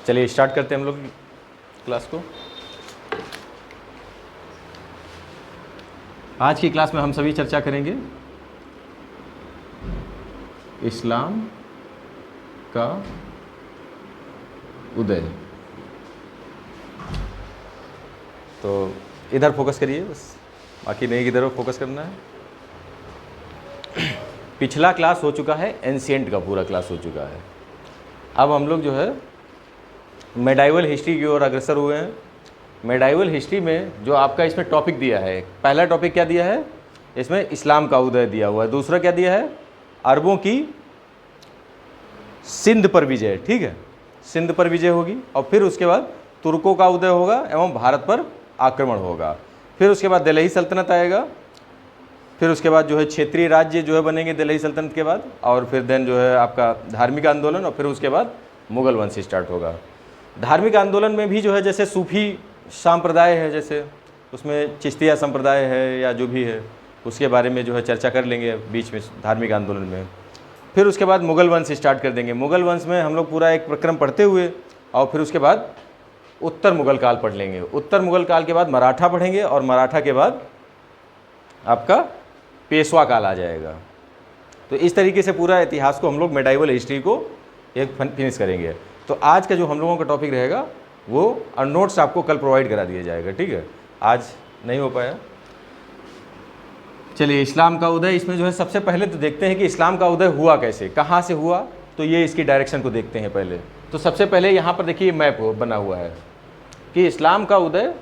चलिए स्टार्ट करते हैं हम लोग क्लास को। आज की क्लास में हम सभी चर्चा करेंगे इस्लाम का उदय। तो इधर फोकस करिए बस, बाकी नहीं इधर फोकस करना है। पिछला क्लास हो चुका है, एंशिएंट का पूरा क्लास हो चुका है। अब हम लोग जो है मेडाइवल हिस्ट्री की ओर अग्रसर हुए हैं। मेडाइवल हिस्ट्री में जो आपका इसमें टॉपिक दिया है, पहला टॉपिक क्या दिया है इसमें, इस्लाम का उदय दिया हुआ है। दूसरा क्या दिया है, अरबों की सिंध पर विजय। ठीक है, सिंध पर विजय होगी और फिर उसके बाद तुर्कों का उदय होगा एवं भारत पर आक्रमण होगा। फिर उसके बाद दिल्ली सल्तनत आएगा। फिर उसके बाद जो है क्षेत्रीय राज्य जो है बनेंगे दिल्ली सल्तनत के बाद, और फिर देन जो है आपका धार्मिक आंदोलन, और फिर उसके बाद मुगल वंश स्टार्ट होगा। धार्मिक आंदोलन में भी जो है जैसे सूफी संप्रदाय है, जैसे उसमें चिश्तिया संप्रदाय है या जो भी है, उसके बारे में जो है चर्चा कर लेंगे बीच में धार्मिक आंदोलन में। फिर उसके बाद मुगल वंश स्टार्ट कर देंगे। मुगल वंश में हम लोग पूरा एक प्रक्रम पढ़ते हुए और फिर उसके बाद उत्तर मुगल काल पढ़ लेंगे। उत्तर मुगल काल के बाद मराठा पढ़ेंगे और मराठा के बाद आपका पेशवा काल आ जाएगा। तो इस तरीके से पूरा इतिहास को हम लोग मेडाइवल हिस्ट्री को एक फिनिश करेंगे। तो आज का जो हम लोगों का टॉपिक रहेगा वो और नोट्स आपको कल प्रोवाइड करा दिया जाएगा। ठीक है, आज नहीं हो पाया। चलिए, इस्लाम का उदय, इसमें जो है सबसे पहले तो देखते हैं कि इस्लाम का उदय हुआ कैसे, कहाँ से हुआ। तो ये इसकी डायरेक्शन को देखते हैं पहले। तो सबसे पहले यहाँ पर देखिए मैप बना हुआ है कि इस्लाम का उदय,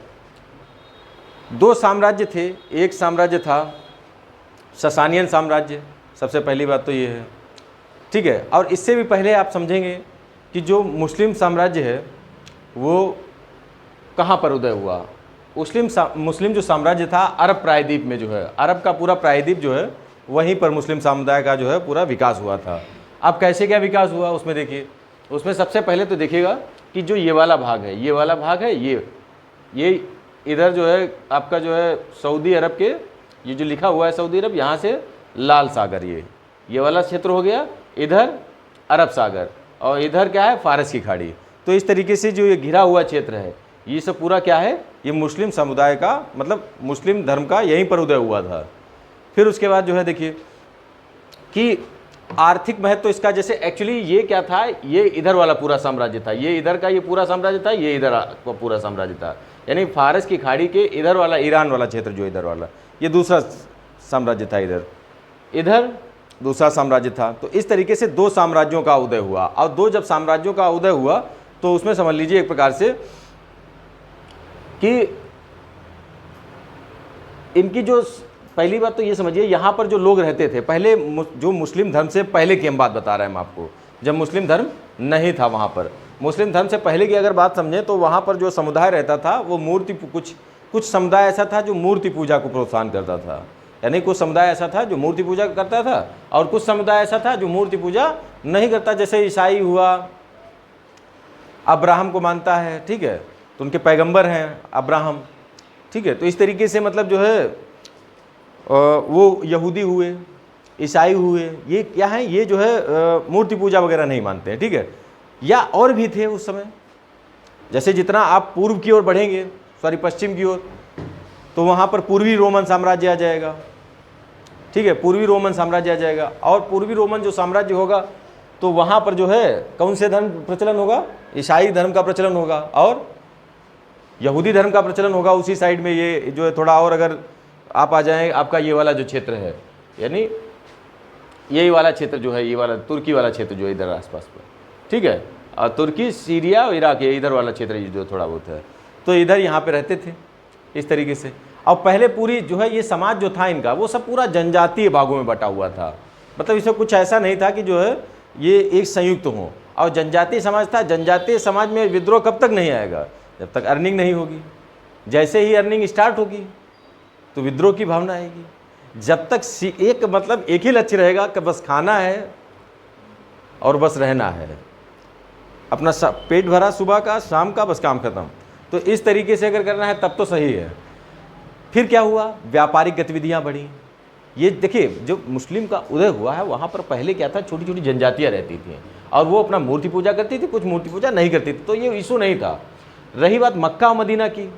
दो साम्राज्य थे। एक साम्राज्य था ससानियन साम्राज्य, सबसे पहली बात तो ये है। ठीक है, और इससे भी पहले आप समझेंगे कि जो मुस्लिम साम्राज्य है वो कहाँ पर उदय हुआ। मुस्लिम जो साम्राज्य था अरब प्रायद्वीप में, जो है अरब का पूरा प्रायद्वीप जो है वहीं पर मुस्लिम समुदाय का जो है पूरा विकास हुआ था। अब कैसे क्या विकास हुआ उसमें देखिए। उसमें सबसे पहले तो देखिएगा कि जो ये वाला भाग है, ये वाला भाग है, ये इधर जो है आपका जो है सऊदी अरब के, ये जो लिखा हुआ है सऊदी अरब, यहाँ से लाल सागर, ये वाला क्षेत्र हो गया। इधर अरब सागर और इधर क्या है, फारस की खाड़ी। तो इस तरीके से जो ये घिरा हुआ क्षेत्र है, ये सब पूरा क्या है, ये मुस्लिम समुदाय का, मतलब मुस्लिम धर्म का यहीं पर उदय हुआ था। फिर उसके बाद जो है देखिए कि आर्थिक महत्व तो इसका, जैसे एक्चुअली ये क्या था, ये इधर वाला पूरा साम्राज्य था, ये इधर का ये पूरा साम्राज्य था, ये इधर का पूरा साम्राज्य था। यानी फारस की खाड़ी के इधर वाला ईरान वाला क्षेत्र, जो इधर वाला, ये दूसरा साम्राज्य था। इधर दूसरा साम्राज्य था। तो इस तरीके से दो साम्राज्यों का उदय हुआ। और दो जब साम्राज्यों का उदय हुआ तो उसमें समझ लीजिए एक प्रकार से कि इनकी जो पहली बात तो ये समझिए, यहाँ पर जो लोग रहते थे पहले, जो मुस्लिम धर्म से पहले की हम बात बता रहे हैं हम आपको, जब मुस्लिम धर्म नहीं था वहाँ पर, मुस्लिम धर्म से पहले की अगर बात समझें तो वहाँ पर जो समुदाय रहता था वो कुछ समुदाय ऐसा था जो मूर्ति पूजा को प्रोत्साहन करता था। यानी कुछ समुदाय ऐसा था जो मूर्ति पूजा करता था और कुछ समुदाय ऐसा था जो मूर्ति पूजा नहीं करता। जैसे ईसाई हुआ, अब्राहम को मानता है, ठीक है, तो उनके पैगंबर हैं अब्राहम। ठीक है, तो इस तरीके से मतलब जो है वो यहूदी हुए, ईसाई हुए, ये क्या है, ये जो है मूर्ति पूजा वगैरह नहीं मानते हैं। ठीक है, या और भी थे उस समय। जैसे जितना आप पूर्व की ओर बढ़ेंगे, पश्चिम की ओर, तो वहाँ पर पूर्वी रोमन साम्राज्य आ जाएगा। ठीक है, पूर्वी रोमन साम्राज्य आ जाएगा। और पूर्वी रोमन जो साम्राज्य होगा तो वहाँ पर जो है कौन से धर्म प्रचलन होगा, ईसाई धर्म का प्रचलन होगा और यहूदी धर्म का प्रचलन होगा उसी साइड में। ये जो है थोड़ा और अगर आप आ जाएं, आपका ये वाला जो क्षेत्र है, यानी यही वाला क्षेत्र जो है, ये वाला तुर्की वाला क्षेत्र जो है इधर आसपास पर, ठीक है, और तुर्की, सीरिया और इराक, ये इधर वाला क्षेत्र जो थोड़ा बहुत है, तो इधर यहाँ पे रहते थे इस तरीके से। और पहले पूरी जो है ये समाज जो था इनका, वो सब पूरा जनजातीय भागों में बटा हुआ था। मतलब इसमें कुछ ऐसा नहीं था कि जो है ये एक संयुक्त हो। और जनजातीय समाज था। जनजातीय समाज में विद्रोह कब तक नहीं आएगा, जब तक अर्निंग नहीं होगी। जैसे ही अर्निंग स्टार्ट होगी तो विद्रोह की भावना आएगी। जब तक एक ही लक्ष्य रहेगा कि बस खाना है और बस रहना है, अपना पेट भरा सुबह का, शाम का, बस काम खत्म। तो इस तरीके से अगर करना है तब तो सही है। फिर क्या हुआ, व्यापारिक गतिविधियां बढ़ी। ये देखिए जो मुस्लिम का उदय हुआ है वहाँ पर पहले क्या था, छोटी छोटी जनजातियाँ रहती थी और वो अपना मूर्ति पूजा करती थी, कुछ मूर्ति पूजा नहीं करती थी, तो ये इशू नहीं था। रही बात मक्का और मदीना की,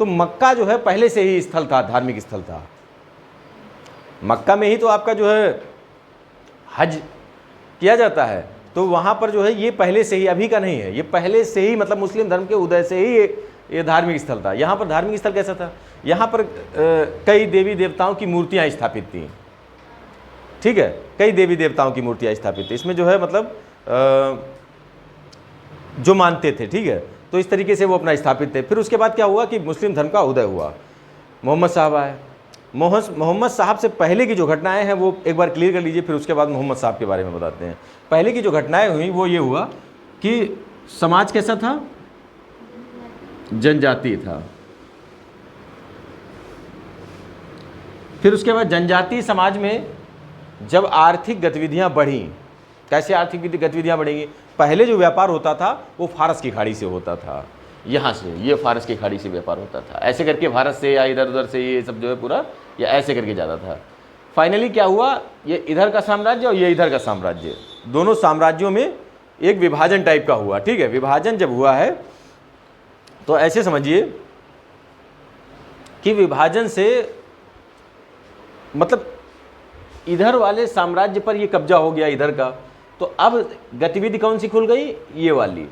तो मक्का जो है पहले से ही स्थल था, धार्मिक स्थल था। मक्का में ही तो आपका जो है हज किया जाता है, तो वहाँ पर जो है ये पहले से ही, अभी का नहीं है, ये पहले से ही मतलब मुस्लिम धर्म के उदय से ही ये धार्मिक स्थल था। यहाँ पर धार्मिक स्थल कैसा था, यहाँ पर कई देवी देवताओं की मूर्तियाँ स्थापित थी, ठीक है, कई देवी देवताओं की मूर्तियाँ स्थापित थी। इसमें जो है मतलब जो मानते थे, ठीक है, तो इस तरीके से वो अपना स्थापित थे। फिर उसके बाद क्या हुआ कि मुस्लिम धर्म का उदय हुआ, मोहम्मद साहब आए। मोहम्मद साहब से पहले की जो घटनाएं हैं वो एक बार क्लियर कर लीजिए, फिर उसके बाद मोहम्मद साहब के बारे में बताते हैं। पहले की जो घटनाएं हुई वो ये हुआ कि समाज कैसा था, जनजाति था। फिर उसके बाद जनजातीय समाज में जब आर्थिक गतिविधियां बढ़ी, कैसे आर्थिक गतिविधियां बढ़ेंगी, पहले जो व्यापार होता था वो फारस की खाड़ी से होता था, यहाँ से ये फारस की खाड़ी से व्यापार होता था, ऐसे करके भारत से या इधर उधर से ये सब जो है पूरा या ऐसे करके जाता था। फाइनली क्या हुआ, ये इधर का साम्राज्य और ये इधर का साम्राज्य, दोनों साम्राज्यों में एक विभाजन टाइप का हुआ, ठीक है। विभाजन जब हुआ है तो ऐसे समझिए कि विभाजन से मतलब इधर वाले साम्राज्य पर ये कब्जा हो गया इधर का, तो अब गतिविधि कौन सी खुल गई, ये वाली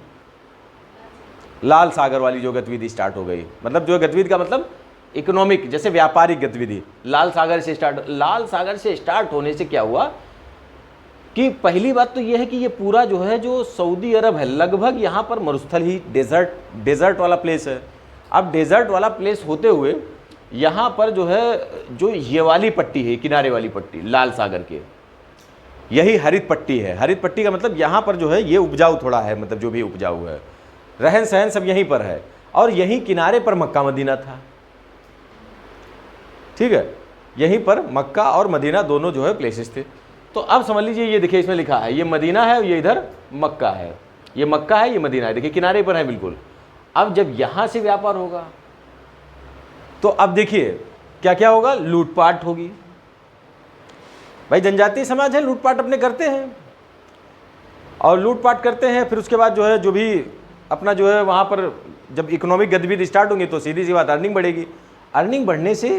लाल सागर वाली जो गतिविधि स्टार्ट हो गई। मतलब जो गतिविधि का मतलब इकोनॉमिक, जैसे व्यापारिक गतिविधि लाल सागर से स्टार्ट होने से क्या हुआ कि पहली बात तो यह है कि ये पूरा जो है जो सऊदी अरब है लगभग यहाँ पर मरुस्थल ही, डेजर्ट वाला प्लेस है। अब डेजर्ट वाला प्लेस होते हुए यहाँ पर जो है जो ये वाली पट्टी है, किनारे वाली पट्टी लाल सागर के, यही हरित पट्टी है। हरित पट्टी का मतलब यहाँ पर जो है ये उपजाऊ थोड़ा है, मतलब जो भी उपजाऊ है, रहन सहन सब यहीं पर है, और यहीं किनारे पर मक्का मदीना था, ठीक है, यहीं पर मक्का और मदीना दोनों जो है प्लेसेस थे। तो अब समझ लीजिए, ये देखिए इसमें लिखा है ये मदीना है और ये इधर मक्का है, ये मक्का है ये मदीना है, देखिए किनारे पर है बिल्कुल। अब जब यहाँ से व्यापार होगा तो अब देखिए क्या क्या होगा, लूटपाट होगी। भाई जनजातीय समाज है, लूटपाट अपने करते हैं और लूटपाट करते हैं। फिर उसके बाद जो है जो भी अपना जो है वहाँ पर जब इकोनॉमिक गतिविधि स्टार्ट होंगी तो सीधी सी बात अर्निंग बढ़ेगी। अर्निंग बढ़ने से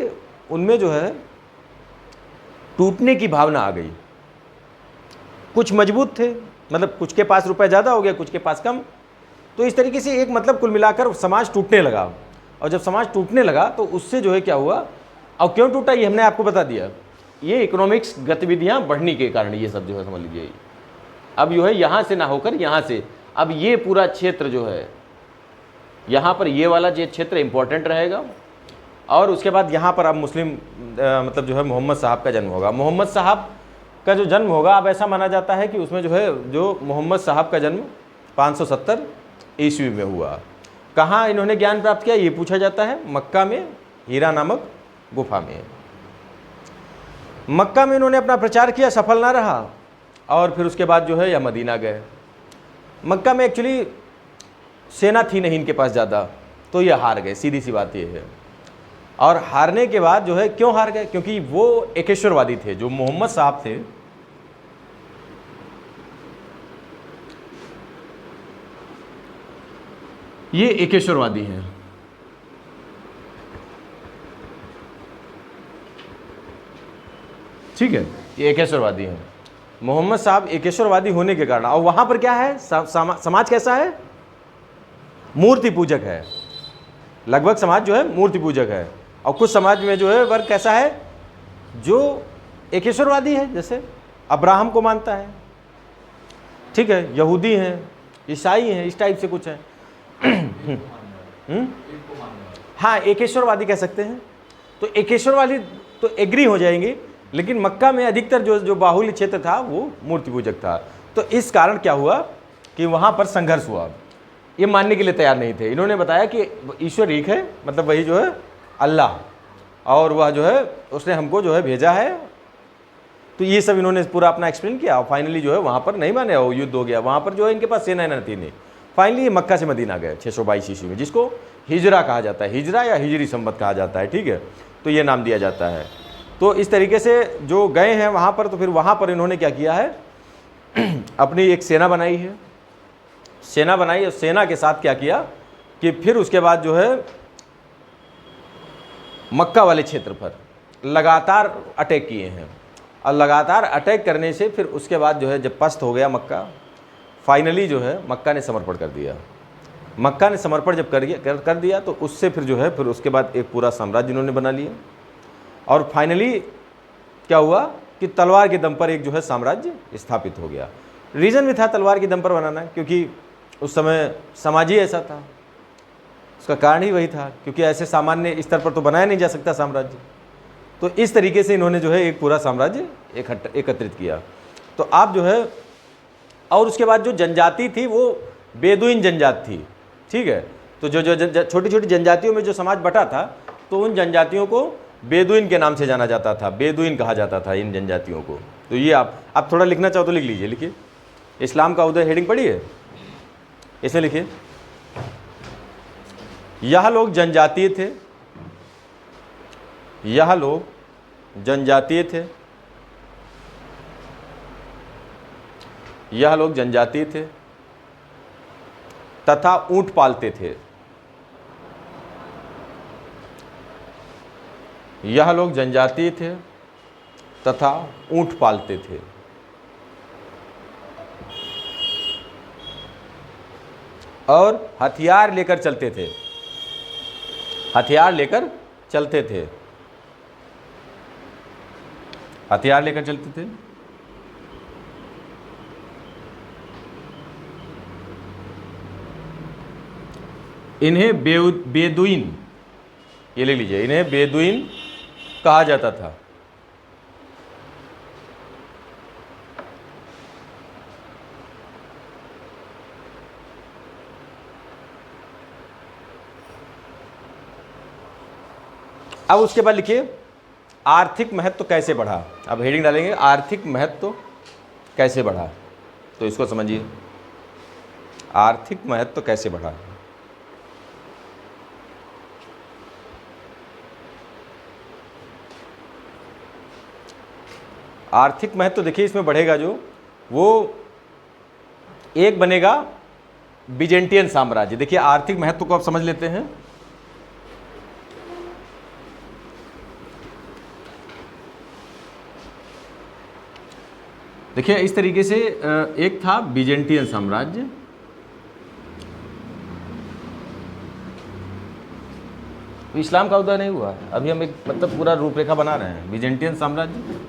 उनमें जो है टूटने की भावना आ गई। कुछ मजबूत थे, मतलब कुछ के पास रुपए ज़्यादा हो गया, कुछ के पास कम, तो इस तरीके से एक मतलब कुल मिलाकर समाज टूटने लगा। और जब समाज टूटने लगा तो उससे जो है क्या हुआ, और क्यों टूटा ये हमने आपको बता दिया, ये इकोनॉमिक्स गतिविधियाँ बढ़ने के कारण ये सब जो है समझ लीजिए। अब जो है यहाँ से ना होकर यहाँ से, अब ये पूरा क्षेत्र जो है यहाँ पर ये वाला जो क्षेत्र इंपॉर्टेंट रहेगा। और उसके बाद यहाँ पर अब मुस्लिम मतलब जो है मोहम्मद साहब का जन्म होगा। मोहम्मद साहब का जो जन्म होगा, अब ऐसा माना जाता है कि उसमें जो है जो मोहम्मद साहब का जन्म 570 ईस्वी में हुआ। कहाँ इन्होंने ज्ञान प्राप्त किया ये पूछा जाता है, मक्का में हीरा नामक गुफा में। मक्का में इन्होंने अपना प्रचार किया, सफल ना रहा, और फिर उसके बाद जो है या मदीना गए। मक्का में एक्चुअली सेना थी नहीं इनके पास ज़्यादा, तो ये हार गए, सीधी सी बात ये है। और हारने के बाद जो है क्यों हार गए, क्योंकि वो एकेश्वरवादी थे। जो मोहम्मद साहब थे ये एकेश्वरवादी हैं, ठीक है, ये एकेश्वरवादी हैं। मोहम्मद साहब एकेश्वरवादी होने के कारण, और वहां पर क्या है समाज कैसा है, मूर्ति पूजक है। लगभग समाज जो है मूर्ति पूजक है, और कुछ समाज में जो है वर्ग कैसा है जो एकेश्वरवादी है, जैसे अब्राहम को मानता है, ठीक है, यहूदी हैं, ईसाई हैं, इस टाइप से कुछ है। हाँ, एकेश्वरवादी कह सकते हैं। तो एकेश्वरवादी तो एग्री हो जाएंगे, लेकिन मक्का में अधिकतर जो बाहुल्य क्षेत्र था वो मूर्ति पूजक था। तो इस कारण क्या हुआ कि वहाँ पर संघर्ष हुआ। ये मानने के लिए तैयार नहीं थे। इन्होंने बताया कि ईश्वर एक है, मतलब वही जो है अल्लाह, और वह जो है उसने हमको जो है भेजा है। तो ये सब इन्होंने पूरा अपना एक्सप्लेन किया, और फाइनली जो है वहाँ पर नहीं माने, और युद्ध हो गया। वहाँ पर जो है इनके पास सेना थी नहीं। फाइनली ये मक्का से मदीना गए 622 ईस्वी में, जिसको हिजरा कहा जाता है, हिजरा या हिजरी संवत कहा जाता है, ठीक है, तो ये नाम दिया जाता है। तो इस तरीके से जो गए हैं वहाँ पर, तो फिर वहाँ पर इन्होंने क्या किया है, अपनी एक सेना बनाई है, सेना बनाई और सेना के साथ क्या किया कि फिर उसके बाद जो है मक्का वाले क्षेत्र पर लगातार अटैक किए हैं। और लगातार अटैक करने से फिर उसके बाद जो है जब पस्त हो गया मक्का, फाइनली जो है मक्का ने समर्पण कर दिया। मक्का ने समर्पण जब कर दिया तो उससे फिर जो है फिर उसके बाद एक पूरा साम्राज्य उन्होंने बना लिया। और फाइनली क्या हुआ कि तलवार के दम पर एक जो है साम्राज्य स्थापित हो गया। रीज़न भी था तलवार के दम पर बनाना, क्योंकि उस समय समाज ही ऐसा था, उसका कारण ही वही था, क्योंकि ऐसे सामान्य स्तर पर तो बनाया नहीं जा सकता साम्राज्य। तो इस तरीके से इन्होंने जो है एक पूरा साम्राज्य एकत्रित किया। तो आप जो है, और उसके बाद जो जनजाति थी वो बेदुइन जनजाति थी, ठीक है। तो जो छोटी छोटी जनजातियों में जो समाज बटा था, तो उन जनजातियों को बेदुइन के नाम से जाना जाता था, बेदुइन कहा जाता था इन जनजातियोयों को। तो ये आप थोड़ा लिखना चाहो तो लिख लीजिए, लिखिए। इस्लाम का उदय हेडिंग पढ़िए, इसमें लिखिए, यह लोग जनजातीय थे, यह लोग जनजातीय थे, यह लोग जनजातीय थे तथा ऊंट पालते थे। यह लोग जनजातीय थे तथा ऊंट पालते थे। और हथियार लेकर चलते थे, हथियार लेकर चलते थे, हथियार लेकर चलते थे। इन्हें बेदुइन, ये ले लीजिए, इन्हें बेदुइन कहा जाता था। अब उसके बाद लिखिए आर्थिक महत्व कैसे बढ़ा। अब हेडिंग डालेंगे आर्थिक महत्व कैसे बढ़ा, तो इसको समझिए, आर्थिक महत्व कैसे बढ़ा। आर्थिक महत्व देखिए इसमें बढ़ेगा जो, वो एक बनेगा बिजेंटियन साम्राज्य। देखिए आर्थिक महत्व को आप समझ लेते हैं। देखिए इस तरीके से एक था बिजेंटियन साम्राज्य, इस्लाम का उदय नहीं हुआ है, अभी हम एक मतलब पूरा रूपरेखा बना रहे हैं। बिजेंटियन साम्राज्य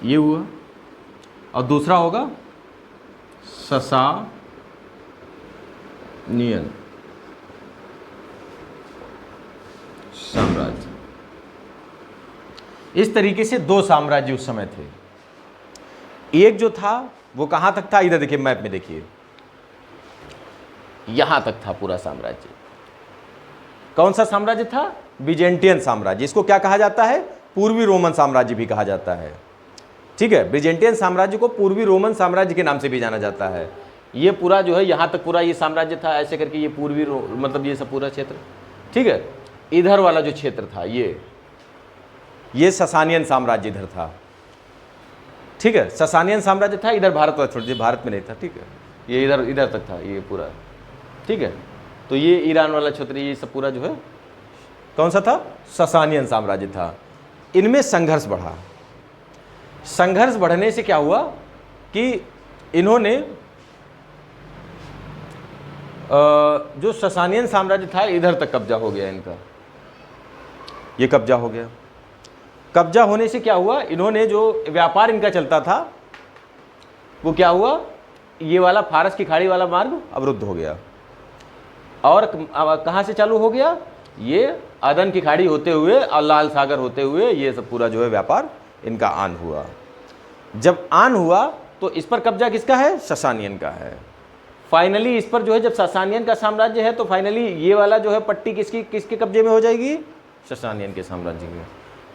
ये हुआ, और दूसरा होगा ससानियन साम्राज्य। इस तरीके से दो साम्राज्य उस समय थे। एक जो था वो कहां तक था, इधर देखिए मैप में देखिए, यहां तक था पूरा साम्राज्य। कौन सा साम्राज्य था? बिजेंटियन साम्राज्य। इसको क्या कहा जाता है? पूर्वी रोमन साम्राज्य भी कहा जाता है, ठीक है। बिजेंटियन साम्राज्य को पूर्वी रोमन साम्राज्य के नाम से भी जाना जाता है। ये पूरा जो है यहाँ तक पूरा ये साम्राज्य था, ऐसे करके ये पूर्वी मतलब ये सब पूरा क्षेत्र, ठीक है। इधर वाला जो क्षेत्र था ये ससानियन साम्राज्य इधर था, ठीक है। ससानियन साम्राज्य था इधर, भारत वाला छोड़ दीजिए, भारत में नहीं था, ठीक है। ये इधर तक था ये पूरा, ठीक है। तो ये ईरान वाला क्षेत्र, ये सब पूरा जो है कौन सा था? ससानियन साम्राज्य था। इनमें संघर्ष बढ़ा। संघर्ष बढ़ने से क्या हुआ कि इन्होंने जो ससानियन साम्राज्य था इधर तक कब्जा हो गया इनका, ये कब्जा हो गया। कब्जा होने से क्या हुआ, इन्होंने जो व्यापार इनका चलता था वो क्या हुआ, ये वाला फारस की खाड़ी वाला मार्ग अवरुद्ध हो गया। और कहाँ से चालू हो गया? ये अदन की खाड़ी होते हुए और लाल सागर होते हुए ये सब पूरा जो है व्यापार इनका आन हुआ। जब आन हुआ तो इस पर कब्जा किसका है? ससानियन का है। फाइनली इस पर जो है, जब ससानियन का साम्राज्य है तो फाइनली ये वाला जो है पट्टी किसके कब्जे में हो जाएगी? ससानियन के साम्राज्य में।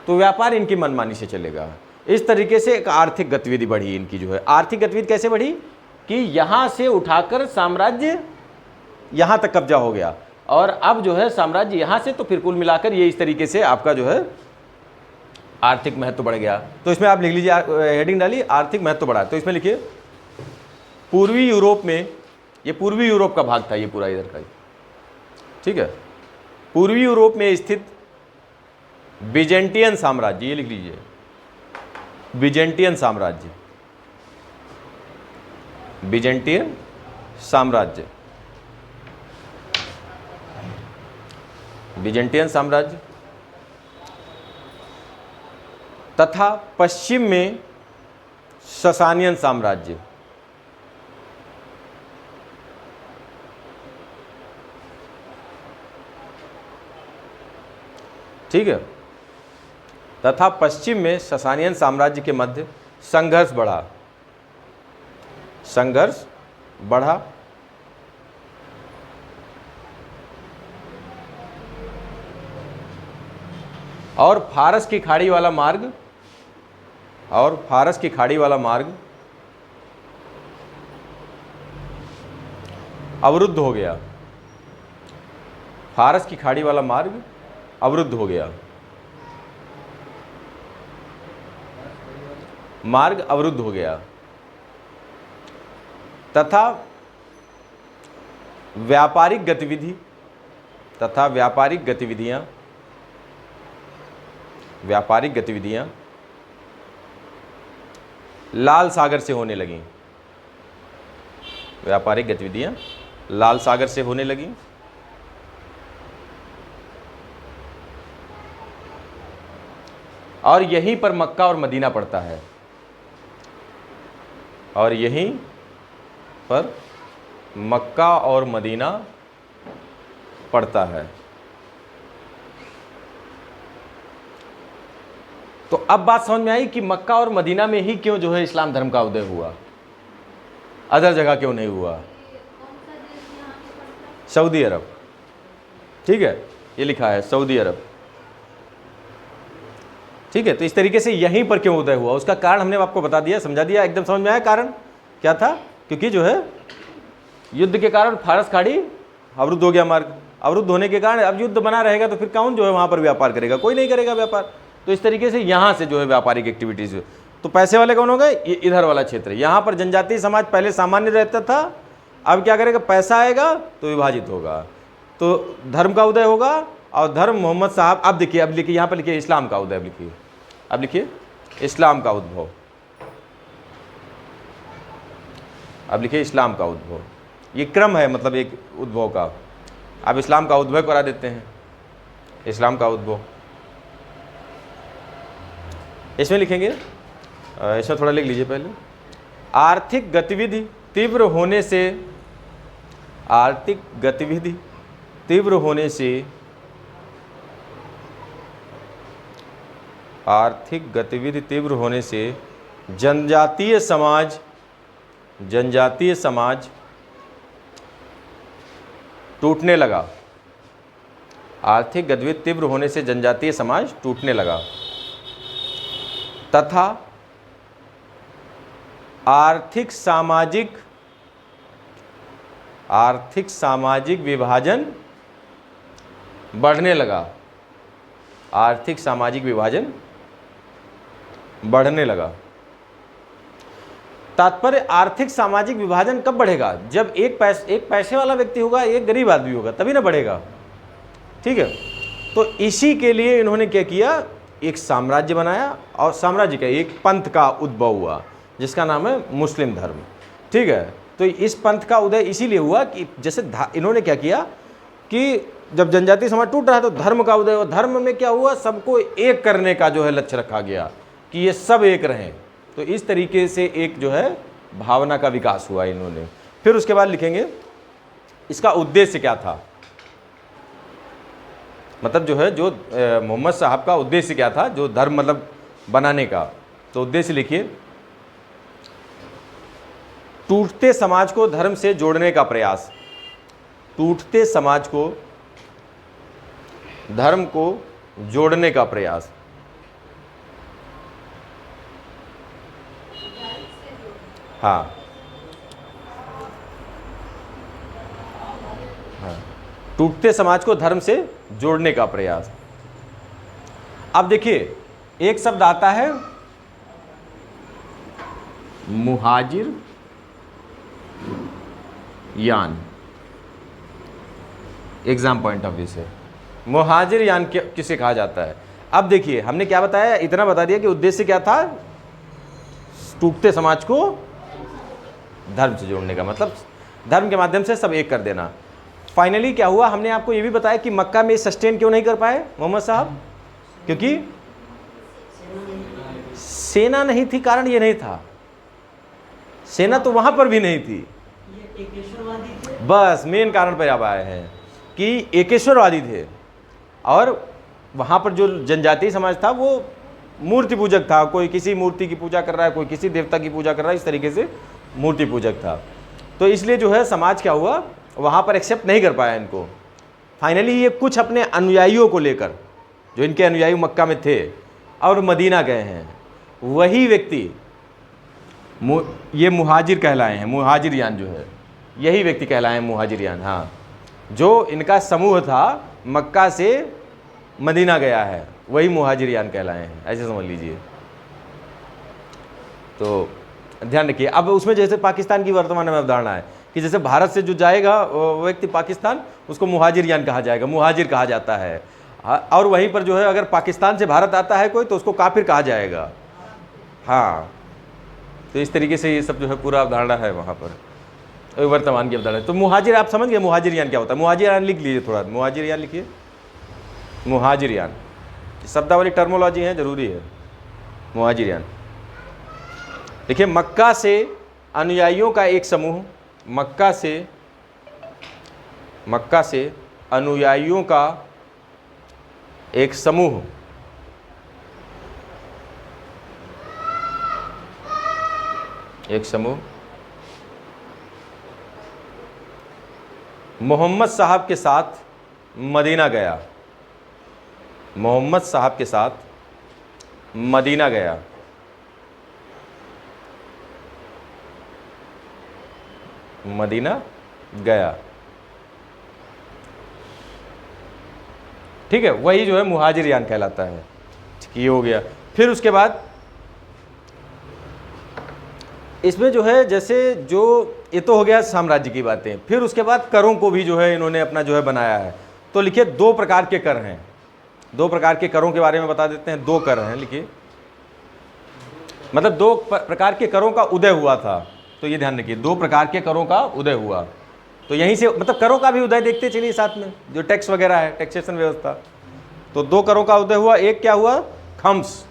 तो व्यापार इनकी मनमानी से चलेगा। इस तरीके से एक आर्थिक गतिविधि बढ़ी इनकी जो है। आर्थिक गतिविधि कैसे बढ़ी कि यहाँ से उठाकर साम्राज्य यहाँ तक कब्जा हो गया। और अब जो है साम्राज्य यहाँ से, तो फिर कुल मिलाकर ये इस तरीके से आपका जो है आर्थिक महत्व बढ़ गया। तो इसमें आप लिख लीजिए, हेडिंग डालिए आर्थिक महत्व बढ़ा। तो इसमें लिखिए पूर्वी यूरोप में, ये पूर्वी यूरोप का भाग था ये पूरा इधर का, ठीक है। पूर्वी यूरोप में स्थित बिजेंटियन साम्राज्य, ये लिख लीजिए बिजेंटियन साम्राज्य, बिजेंटियन साम्राज्य, बिजेंटियन साम्राज्य तथा पश्चिम में ससानियन साम्राज्य, ठीक है, तथा पश्चिम में ससानियन साम्राज्य के मध्य संघर्ष बढ़ा, संघर्ष बढ़ा और फारस की खाड़ी वाला मार्ग, और फारस की खाड़ी वाला मार्ग अवरुद्ध हो गया, फारस की खाड़ी वाला मार्ग अवरुद्ध हो गया, मार्ग अवरुद्ध हो गया तथा व्यापारिक गतिविधि, तथा व्यापारिक गतिविधियां, व्यापारिक गतिविधियां लाल सागर से होने लगीं, व्यापारिक गतिविधियां लाल सागर से होने लगीं और यहीं पर मक्का और मदीना पड़ता है, और यहीं पर मक्का और मदीना पड़ता है। तो अब बात समझ में आई कि मक्का और मदीना में ही क्यों जो है इस्लाम धर्म का उदय हुआ, अदर जगह क्यों नहीं हुआ। सऊदी अरब, ठीक है, ये लिखा है सऊदी अरब, ठीक है। तो इस तरीके से यहीं पर क्यों उदय हुआ, उसका कारण हमने आपको बता दिया, समझा दिया, एकदम समझ में आया। कारण क्या था, क्योंकि जो है युद्ध के कारण फारस खाड़ी अवरुद्ध हो गया, मार्ग अवरुद्ध होने के कारण अब युद्ध बना रहेगा तो फिर कौन जो है वहां पर व्यापार करेगा, कोई नहीं करेगा व्यापार। तो इस तरीके से यहाँ से जो है व्यापारिक एक्टिविटीज, तो पैसे वाले कौन हो गए, ये इधर वाला क्षेत्र। यहाँ पर जनजातीय समाज पहले सामान्य रहता था, अब क्या करेगा, पैसा आएगा तो विभाजित होगा, तो धर्म का उदय होगा। और धर्म मोहम्मद साहब, अब देखिए, अब लिखिए यहाँ पर लिखिए इस्लाम का उदय, अब लिखिए, अब लिखिए इस्लाम का उद्भव, अब लिखिए इस्लाम का उद्भव। ये क्रम है, मतलब एक उद्भव का। अब इस्लाम का उद्भव करा देते हैं, इस्लाम का उद्भव इसमें लिखेंगे, इसमें थोड़ा लिख लीजिए पहले। आर्थिक गतिविधि तीव्र होने से, आर्थिक गतिविधि तीव्र होने से, आर्थिक गतिविधि तीव्र होने से जनजातीय समाज, जनजातीय समाज टूटने लगा। आर्थिक गतिविधि तीव्र होने से जनजातीय समाज टूटने लगा तथा आर्थिक सामाजिक विभाजन बढ़ने लगा, आर्थिक सामाजिक विभाजन बढ़ने लगा। तात्पर्य, आर्थिक सामाजिक विभाजन कब बढ़ेगा, जब एक पैसे वाला व्यक्ति होगा, एक गरीब आदमी होगा, तभी ना बढ़ेगा, ठीक है। तो इसी के लिए इन्होंने क्या किया, एक साम्राज्य बनाया और साम्राज्य का एक पंथ का उद्भव हुआ जिसका नाम है मुस्लिम धर्म, ठीक है। तो इस पंथ का उदय इसीलिए हुआ कि जैसे इन्होंने क्या किया कि जब जनजातीय समाज टूट रहा है तो धर्म का उदय हुआ। धर्म में क्या हुआ, सबको एक करने का जो है लक्ष्य रखा गया कि ये सब एक रहें। तो इस तरीके से एक जो है भावना का विकास हुआ इन्होंने। फिर उसके बाद लिखेंगे इसका उद्देश्य क्या था, मतलब जो है जो मोहम्मद साहब का उद्देश्य क्या था, जो धर्म मतलब बनाने का। तो उद्देश्य लिखिए, टूटते समाज को धर्म से जोड़ने का प्रयास, टूटते समाज को धर्म को जोड़ने का प्रयास, हाँ हाँ, टूटते समाज को धर्म से जोड़ने का प्रयास। अब देखिए एक शब्द आता है मुहाजिर यान, एग्जाम पॉइंट ऑफ व्यू से मुहाजिर यान किसे कहा जाता है। अब देखिए हमने क्या बताया, इतना बता दिया कि उद्देश्य क्या था, टूटते समाज को धर्म से जोड़ने का, मतलब धर्म के माध्यम से सब एक कर देना। फाइनली क्या हुआ, हमने आपको ये भी बताया कि मक्का में सस्टेन क्यों नहीं कर पाए मोहम्मद साहब, क्योंकि सेना नहीं थी। कारण ये नहीं था, सेना तो वहां पर भी नहीं थी, बस मेन कारण पर अब आए हैं कि एकेश्वरवादी थे और वहाँ पर जो जनजातीय समाज था वो मूर्ति पूजक था। कोई किसी मूर्ति की पूजा कर रहा है, कोई किसी देवता की पूजा कर रहा है, इस तरीके से मूर्ति पूजक था। तो इसलिए जो है समाज क्या हुआ, वहाँ पर एक्सेप्ट नहीं कर पाया इनको। फाइनली ये कुछ अपने अनुयायियों को लेकर, जो इनके अनुयायी मक्का में थे और मदीना गए हैं, वही व्यक्ति ये मुहाजिर कहलाए हैं। मुहाजिरियान जो है यही व्यक्ति कहलाए हैं मुहाजिरियान। हाँ, जो इनका समूह था मक्का से मदीना गया है वही मुहाजिरियान कहलाए हैं, ऐसे समझ लीजिए। तो ध्यान रखिए। अब उसमें जैसे पाकिस्तान की वर्तमान में अवधारणा है कि जैसे भारत से जो जाएगा वो व्यक्ति पाकिस्तान, उसको मुहाजिरियान कहा जाएगा, मुहाजिर कहा जाता है। और वहीं पर जो है अगर पाकिस्तान से भारत आता है कोई तो उसको काफिर कहा जाएगा। हाँ, तो इस तरीके से ये सब जो है पूरा अवधारणा है वहाँ पर, वर्तमान की अवधारणा। तो मुहाजिर आप समझ गए, मुहाजिरियान क्या होता है। मुहाजिरियान लिख लीजिए, थोड़ा मुहाजिरियान लिखिए। मुहाजिरियान शब्दावली टर्मोलॉजी है, जरूरी है। मुहाजिरियान देखिए, मक्का से अनुयायियों का एक समूह, मक्का से अनुयायियों का एक समूह मोहम्मद साहब के साथ मदीना गया। मोहम्मद साहब के साथ मदीना गया। मदीना गया, ठीक है, वही जो है मुहाजिरियान कहलाता है। ये हो गया। फिर उसके बाद इसमें जो है जैसे जो ये तो हो गया साम्राज्य की बातें। फिर उसके बाद करों को भी जो है इन्होंने अपना जो है बनाया है। तो लिखिए दो प्रकार के कर हैं, दो प्रकार के करों के बारे में बता देते हैं। दो कर हैं, लिखिए, मतलब दो प्रकार के करों का उदय हुआ था। तो ये ध्यान रखिए, दो प्रकार के करों का उदय हुआ। तो यहीं से मतलब करों का भी उदय देखते चलिए साथ में, जो टैक्स वगैरह है, टैक्सेशन व्यवस्था। तो दो करों का उदय हुआ। एक क्या हुआ, खम्स,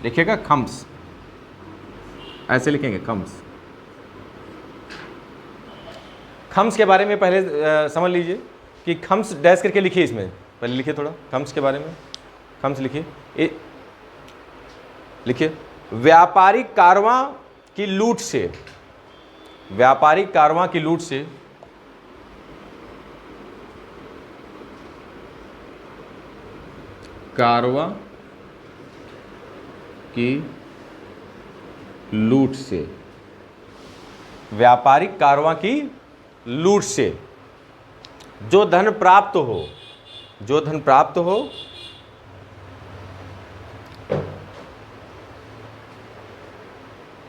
लिखिएगा खम्स, ऐसे लिखेंगे खम्स। खम्स के बारे में पहले समझ लीजिए कि खम्स डैश करके लिखिए, इसमें पहले लिखिए थोड़ा खम्स के बारे में। खम्स लिखिए, लिखिए व्यापारिक कारवां की लूट से, व्यापारिक कारवां की लूट से कारवां की लूट से, व्यापारिक कारवां की लूट से जो धन प्राप्त हो, जो धन प्राप्त हो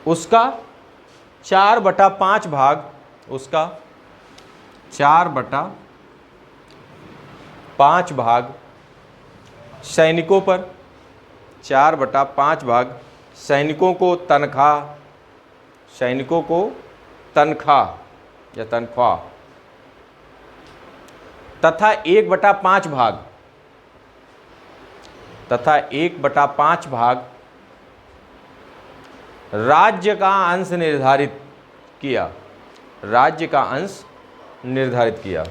उसका 4/5 भाग, उसका 4/5 भाग सैनिकों पर, 4/5 भाग सैनिकों को तनख्वाह, सैनिकों को तनख्वाह या तनख्वाह, तथा 1/5 भाग, तथा 1/5 भाग राज्य का अंश निर्धारित किया, राज्य का अंश निर्धारित किया।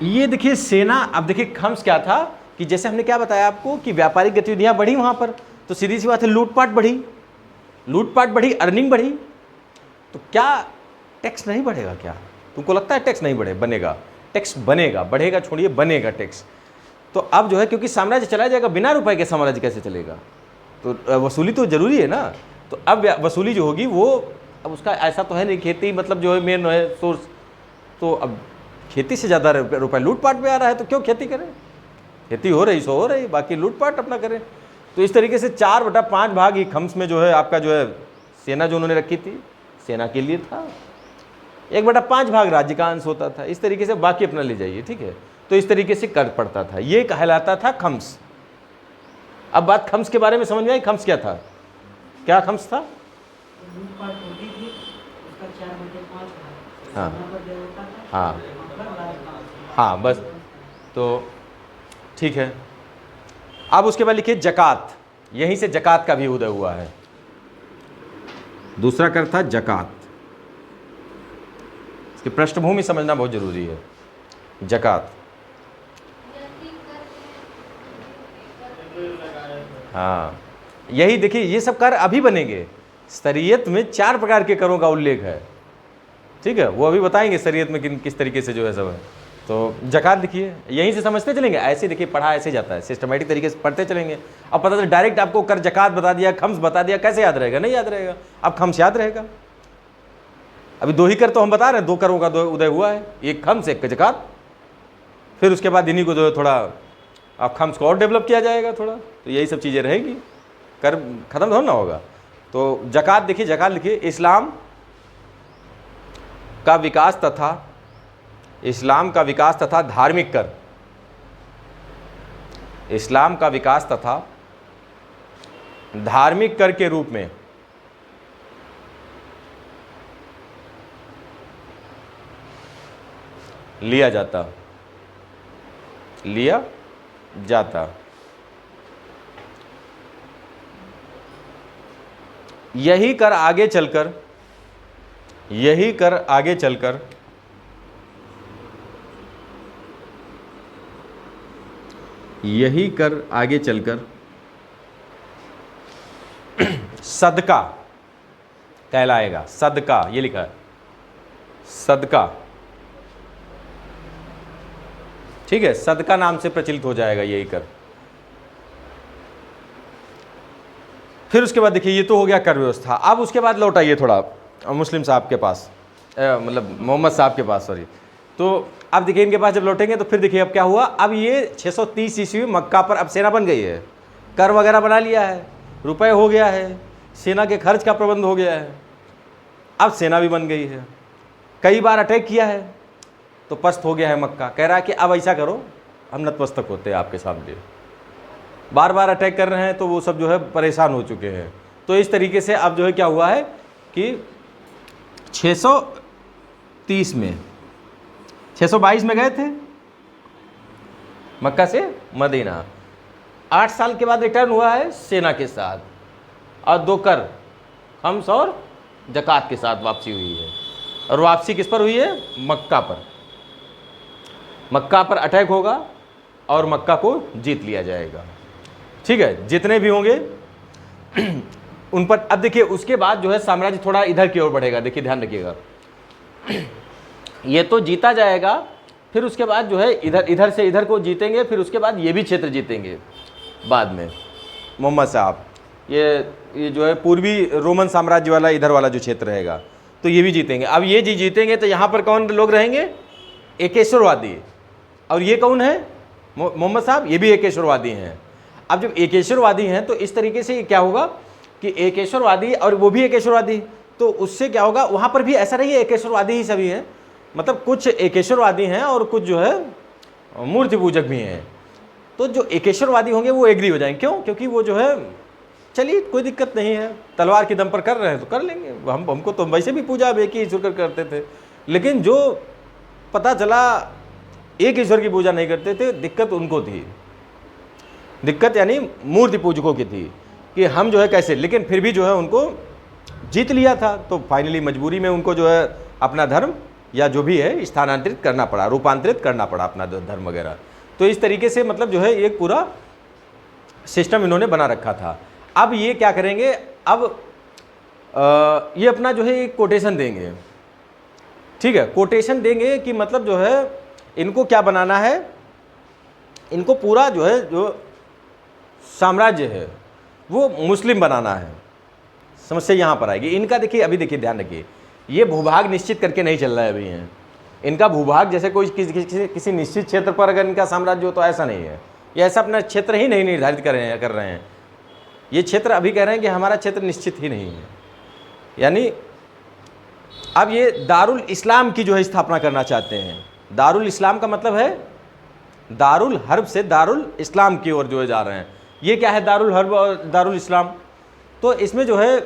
ये देखिए सेना। अब देखिए खम्स क्या था कि जैसे हमने क्या बताया आपको कि व्यापारिक गतिविधियां बढ़ी वहां पर, तो सीधी सी बात है लूटपाट बढ़ी, लूटपाट बढ़ी, अर्निंग बढ़ी। तो क्या टैक्स नहीं बढ़ेगा क्या? तुमको लगता है टैक्स नहीं बढ़े? बनेगा, टैक्स बनेगा, बढ़ेगा छोड़िए, बनेगा टैक्स। तो अब जो है क्योंकि साम्राज्य चला जाएगा, बिना रुपए के साम्राज्य कैसे चलेगा, तो वसूली तो जरूरी है ना। तो अब वसूली जो होगी वो, अब उसका ऐसा तो है नहीं, खेती मतलब जो है मेन है सोर्स, तो अब खेती से ज़्यादा रुपए लूटपाट में आ रहा है, तो क्यों खेती करें, खेती हो रही सो हो रही, बाकी लूटपाट अपना करें। तो इस तरीके से 4/5 भाग ही खम्स में जो है आपका जो है सेना जो उन्होंने रखी थी, सेना के लिए था, 1/5 भाग राज्य का अंश होता था, इस तरीके से बाकी अपना ले जाइए, ठीक है। तो इस तरीके से कर पड़ता था, ये कहलाता था खम्स। अब बात खम्स के बारे में समझ में आई, खम्स क्या था, क्या खम्स था? हाँ हाँ हाँ, बस तो ठीक है। अब उसके बाद लिखिए जकात, यहीं से जकात का भी उदय हुआ है। दूसरा कर था जकात, इसकी पृष्ठभूमि समझना बहुत जरूरी है। जकात, हाँ यही देखिए, ये सब कर अभी बनेंगे। शरीयत में 4 प्रकार के करों का उल्लेख है, ठीक है, वो अभी बताएंगे शरीयत में किस तरीके से जो है सब है। तो जकात देखिए, यहीं से समझते चलेंगे, ऐसे देखिए पढ़ा ऐसे जाता है, सिस्टमेटिक तरीके से पढ़ते चलेंगे। अब पता चला डायरेक्ट आपको कर जकात बता दिया, खम्स बता दिया, कैसे याद रहेगा, नहीं याद रहेगा। अब खम्स याद रहेगा, अभी 2 ही कर तो हम बता रहे हैं, 2 करों का उदय हुआ है, एक खम्स एक जकात। फिर उसके बाद इन्हीं को जो है थोड़ा अब खम्स को और डेवलप किया जाएगा थोड़ा, तो यही सब चीज़ें रहेंगी, कर खत्म थोड़ा ना होगा। तो जकात देखिए, जकात लिखिए, इस्लाम का विकास तथा धार्मिक कर, इस्लाम का विकास तथा धार्मिक कर के रूप में लिया जाता, यही कर आगे चलकर सदका कहलाएगा। सदका, ये लिखा है सदका, ठीक है, सदका नाम से प्रचलित हो जाएगा यही कर। फिर उसके बाद देखिए, ये तो हो गया कर व्यवस्था। अब उसके बाद लौटाइए थोड़ा मुस्लिम साहब के पास, मतलब मोहम्मद साहब के पास, सॉरी। तो अब देखिए इनके पास जब लौटेंगे तो फिर देखिए अब क्या हुआ। अब ये 630 ईस्वी में मक्का पर अब सेना बन गई है, कर वगैरह बना लिया है, रुपए हो गया है, सेना के खर्च का प्रबंध हो गया है, अब सेना भी बन गई है, कई बार अटैक किया है, तो पस्त हो गया है मक्का। कह रहा है कि अब ऐसा करो, हम नतमस्तक होते हैं आपके सामने, बार बार अटैक कर रहे हैं, तो वो सब जो है परेशान हो चुके हैं। तो इस तरीके से अब जो है क्या हुआ है कि 630 में 622 में गए थे मक्का से मदीना, 8 साल के बाद रिटर्न हुआ है सेना के साथ, और 2 कर खम्स और जकात के साथ वापसी हुई है। और वापसी किस पर हुई है? मक्का पर। मक्का पर अटैक होगा और मक्का को जीत लिया जाएगा, ठीक है, जितने भी होंगे उन पर। अब देखिए उसके बाद जो है साम्राज्य थोड़ा इधर की ओर बढ़ेगा, देखिए ध्यान रखिएगा, ये तो जीता जाएगा, फिर उसके बाद जो है इधर से इधर को जीतेंगे, फिर उसके बाद ये भी क्षेत्र जीतेंगे बाद में मोहम्मद साहब। ये जो है पूर्वी रोमन साम्राज्य वाला इधर वाला जो क्षेत्र रहेगा, तो ये भी जीतेंगे। अब ये जीतेंगे तो यहाँ पर कौन लोग रहेंगे? एकेश्वरवादी। और ये कौन है? मोहम्मद साहब, ये भी एकेश्वरवादी हैं। अब जब एकेश्वरवादी हैं तो इस तरीके से क्या होगा कि एकेश्वरवादी और वो भी एकेश्वरवादी, तो उससे क्या होगा, वहाँ पर भी ऐसा नहीं है एकेश्वरवादी ही सभी हैं, मतलब कुछ एकेश्वरवादी हैं और कुछ जो है मूर्ति पूजक भी हैं। तो जो एकेश्वरवादी होंगे वो एग्री हो जाएंगे, क्यों? क्योंकि वो जो है चलिए कोई दिक्कत नहीं है, तलवार के दम पर कर रहे हैं तो कर लेंगे, हमको तो वैसे भी पूजा अब एक ही ईश्वर करते थे। लेकिन जो पता चला एक ईश्वर की पूजा नहीं करते थे, दिक्कत उनको थी, दिक्कत यानी मूर्ति पूजकों की थी कि हम जो है कैसे। लेकिन फिर भी जो है उनको जीत लिया था, तो फाइनली मजबूरी में उनको जो है अपना धर्म या जो भी है स्थानांतरित करना पड़ा, रूपांतरित करना पड़ा अपना धर्म वगैरह। तो इस तरीके से मतलब जो है एक पूरा सिस्टम इन्होंने बना रखा था। अब ये क्या करेंगे, अब ये अपना जो है एक कोटेशन देंगे, ठीक है, कोटेशन देंगे कि मतलब जो है इनको क्या बनाना है, इनको पूरा जो है जो साम्राज्य है वो मुस्लिम बनाना है। समस्या यहाँ पर आएगी। इनका देखिए, अभी देखिए ध्यान रखिए, ये भूभाग निश्चित करके नहीं चल रहा है अभी हैं। इनका भूभाग जैसे कोई किसी निश्चित क्षेत्र पर अगर इनका साम्राज्य हो तो ऐसा नहीं है। ये ऐसा अपना क्षेत्र ही नहीं निर्धारित कर रहे हैं। ये क्षेत्र अभी कह रहे हैं कि हमारा क्षेत्र निश्चित ही नहीं है। यानी अब ये दारुल इस्लाम की जो है स्थापना करना चाहते हैं। दारुल इस्लाम का मतलब है दारुल हर्ब से दारुल इस्लाम की ओर जो है जा रहे हैं। ये क्या है दारुल हर्ब और दारुल इस्लाम? तो इसमें जो है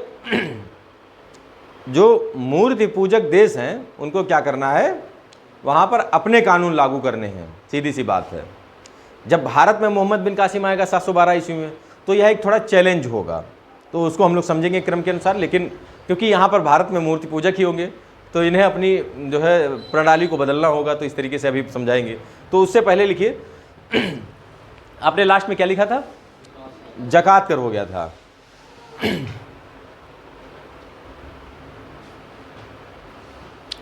जो मूर्ति पूजक देश हैं उनको क्या करना है, वहाँ पर अपने कानून लागू करने हैं। सीधी सी बात है। जब भारत में मोहम्मद बिन कासिम आएगा 712 ईस्वी में, तो यह एक थोड़ा चैलेंज होगा, तो उसको हम लोग समझेंगे क्रम के अनुसार। लेकिन क्योंकि यहाँ पर भारत में मूर्ति पूजक ही होंगे तो इन्हें अपनी जो है प्रणाली को बदलना होगा, तो इस तरीके से अभी समझाएंगे। तो उससे पहले लिखिए, आपने लास्ट में क्या लिखा था? ज़कात कर हो गया था।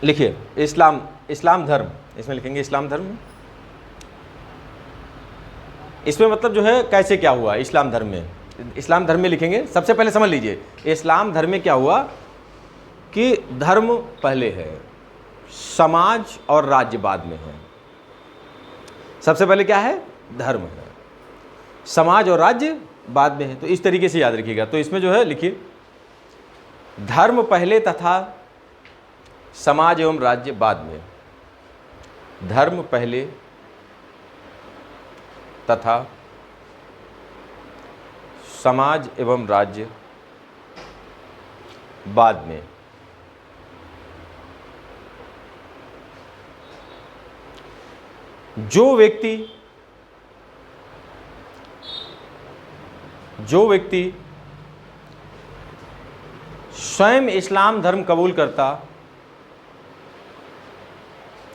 लिखिए इस्लाम धर्म, इसमें लिखेंगे इस्लाम धर्म। इसमें मतलब जो है कैसे क्या हुआ इस्लाम धर्म में। इस्लाम धर्म में लिखेंगे, सबसे पहले समझ लीजिए इस्लाम धर्म में क्या हुआ कि धर्म पहले है, समाज और राज्य बाद में है। सबसे पहले क्या है? धर्म है, समाज और राज्य बाद में है। तो इस तरीके से याद रखिएगा। तो इसमें जो है लिखिए, धर्म पहले तथा समाज एवं राज्य बाद में। धर्म पहले तथा समाज एवं राज्य बाद में। जो व्यक्ति स्वयं इस्लाम धर्म कबूल करता,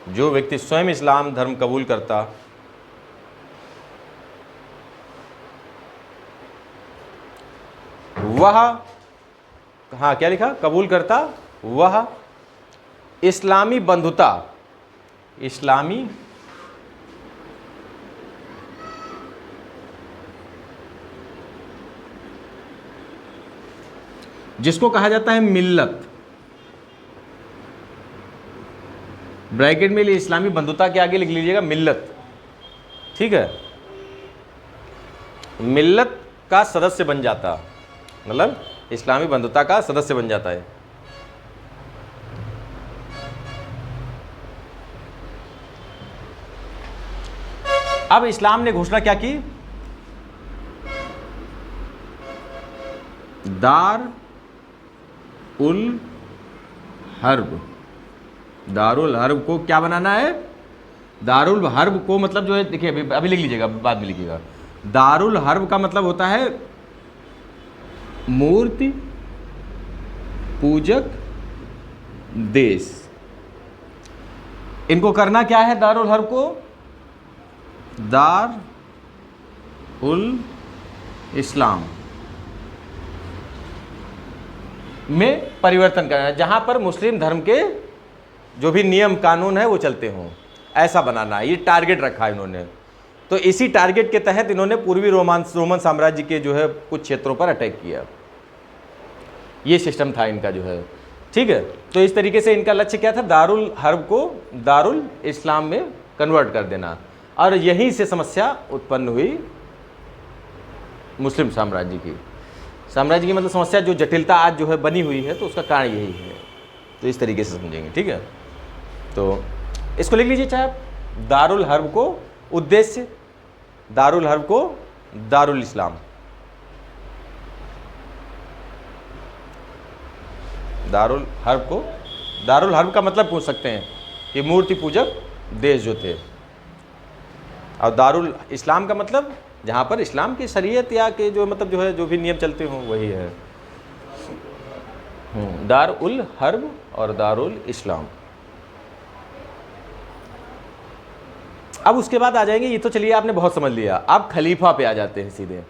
जो व्यक्ति स्वयं इस्लाम धर्म कबूल करता, वह, हाँ क्या लिखा? कबूल करता, वह इस्लामी बंधुता, इस्लामी जिसको कहा जाता है मिल्लत, ब्रैकेट में लिए इस्लामी बंधुता के आगे लिख लीजिएगा मिल्लत। ठीक है, मिल्लत का सदस्य बन जाता, मतलब इस्लामी बंधुता का सदस्य बन जाता है। अब इस्लाम ने घोषणा क्या की? दार उल हर्ब, दारुल हर्ब को क्या बनाना है? दारुल हर्ब को मतलब जो है, देखिए अभी लिख लीजिएगा, बाद में लिखिएगा। दारुल हर्ब का मतलब होता है मूर्ति पूजक देश। इनको करना क्या है? दारुल हर्ब को दार उल इस्लाम में परिवर्तन करना है, जहां पर मुस्लिम धर्म के जो भी नियम कानून है वो चलते हों, ऐसा बनाना है। ये टारगेट रखा है इन्होंने। तो इसी टारगेट के तहत इन्होंने पूर्वी रोमन साम्राज्य के जो है कुछ क्षेत्रों पर अटैक किया। ये सिस्टम था इनका जो है। ठीक है, तो इस तरीके से इनका लक्ष्य क्या था? दारुल हर्ब को दारुल इस्लाम में कन्वर्ट कर देना। और यहीं से समस्या उत्पन्न हुई मुस्लिम साम्राज्य की मतलब समस्या, जो जटिलता आज जो है बनी हुई है, तो उसका कारण यही है। तो इस तरीके से समझेंगे। ठीक है, तो इसको लिख लीजिए चाहे आप। दारुल हर्ब को उद्देश्य, दारुल हर्ब को दारुल इस्लाम, दारुल हर्ब को दारुल हर्ब का मतलब पूछ सकते हैं कि मूर्ति पूजक देश जो थे, और दारुल इस्लाम का मतलब जहाँ पर इस्लाम की शरीयत या के जो मतलब जो है जो भी नियम चलते हों वही है। दार उल हर्ब और दारुल इस्लाम। अब उसके बाद आ जाएंगे, ये तो चलिए आपने बहुत समझ लिया। अब खलीफा पे आ जाते हैं सीधे।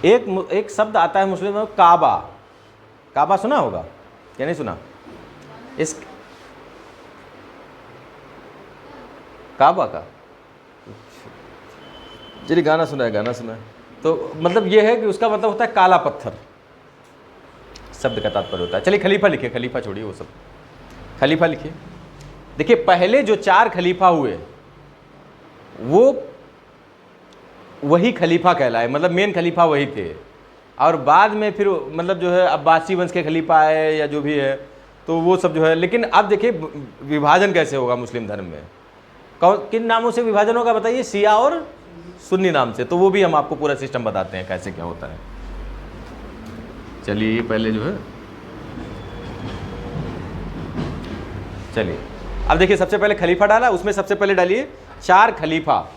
एक शब्द आता है मुस्लिम में, काबा। काबा सुना होगा या नहीं सुना? इस काबा का चलिए गाना सुना है, गाना सुना है। तो मतलब ये है कि उसका मतलब होता है काला पत्थर, शब्द का तात्पर्य होता है। चलिए खलीफा लिखिए, खलीफा छोड़िए वो सब, खलीफा लिखिए। देखिए पहले जो 4 खलीफा हुए वो वही खलीफा कहलाए, मतलब मेन खलीफा वही थे। और बाद में फिर मतलब जो है अब्बासी वंश के खलीफा आए या जो भी है, तो वो सब जो है। लेकिन अब देखिए विभाजन कैसे होगा मुस्लिम धर्म में, कौन किन नामों से विभाजन होगा बताइए? शिया और सुन्नी नाम से। तो वो भी हम आपको पूरा सिस्टम बताते हैं कैसे क्या होता है। चलिए पहले जो है, चलिए अब देखिए सबसे पहले खलीफा डाला, उसमें सबसे पहले डालिए 4 खलीफा।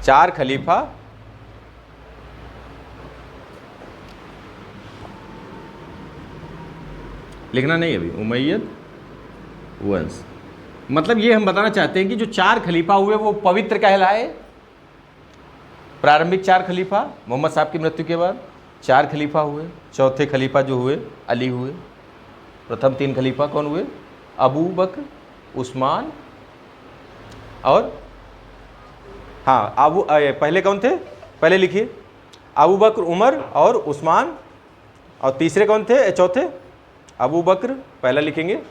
4 खलीफा लिखना नहीं अभी, उमैयद वंश। मतलब ये हम बताना चाहते हैं कि जो 4 खलीफा हुए वो पवित्र कहलाए। प्रारंभिक 4 खलीफा मोहम्मद साहब की मृत्यु के बाद 4 खलीफा हुए। चौथे खलीफा जो हुए अली हुए। प्रथम 3 खलीफा कौन हुए? अबू बकर, उस्मान और हाँ अबू पहले कौन थे? पहले लिखिए अबू बकर, उमर और उस्मान। और तीसरे कौन थे? चौथे अबू बकर, पहला लिखेंगे।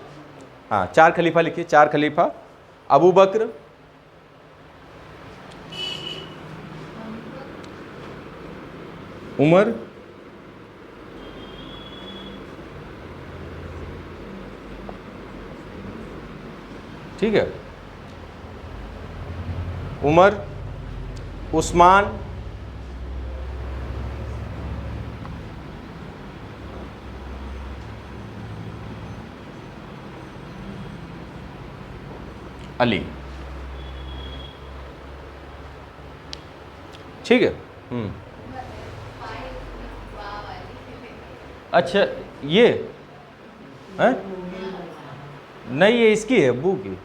हाँ 4 खलीफा लिखिए, 4 खलीफा अबू बकर, उमर, ठीक है, उमर, उस्मान, अली। ठीक है। अच्छा ये है? नहीं ये इसकी है, अब्बू की।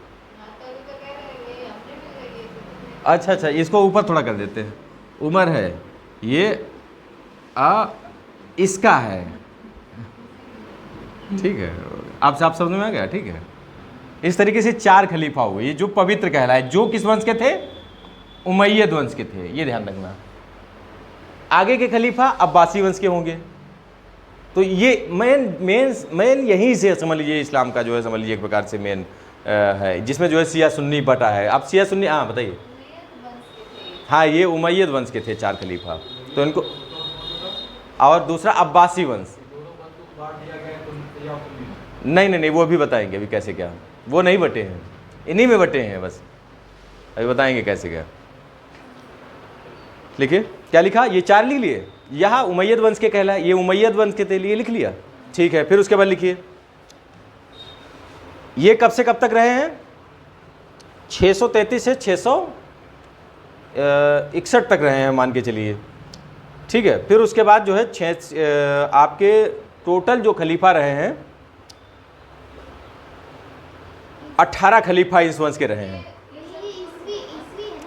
अच्छा अच्छा, इसको ऊपर थोड़ा कर देते हैं। उमर है ये, इसका है। ठीक है, आपसे आप समझ में आ गया? ठीक है, इस तरीके से 4 खलीफा हुए ये जो पवित्र कहलाए, जो किस वंश के थे? उमैयद वंश के थे, ये ध्यान रखना। आगे के खलीफा अब्बासी वंश के होंगे। तो ये मेन यहीं से समझ लीजिए इस्लाम का जो है, समझ लीजिए एक प्रकार से मेन है, जिसमें जो है शिया सुन्नी बटा है। अब शिया सुन्नी, हाँ बताइए। हाँ ये उमैयद वंश के थे 4 खलीफा, तो इनको। और दूसरा अब्बासी वंश। नहीं नहीं नहीं, वो भी बताएंगे अभी कैसे क्या, वो नहीं बटे हैं, इन्हीं में बटे हैं बस, अभी बताएंगे कैसे क्या। लिखिए क्या लिखा, ये 4 लिख लिए। यहाँ उमैयद वंश के कहलाए, ये उमैयद वंश के थे, लिए लिख लिया। ठीक है, फिर उसके बाद लिखिए ये कब से कब तक रहे हैं? 633 से 661 तक रहे हैं मान के चलिए। ठीक है, फिर उसके बाद जो है आपके टोटल जो खलीफा रहे हैं 18 खलीफा इस वंश के रहे हैं।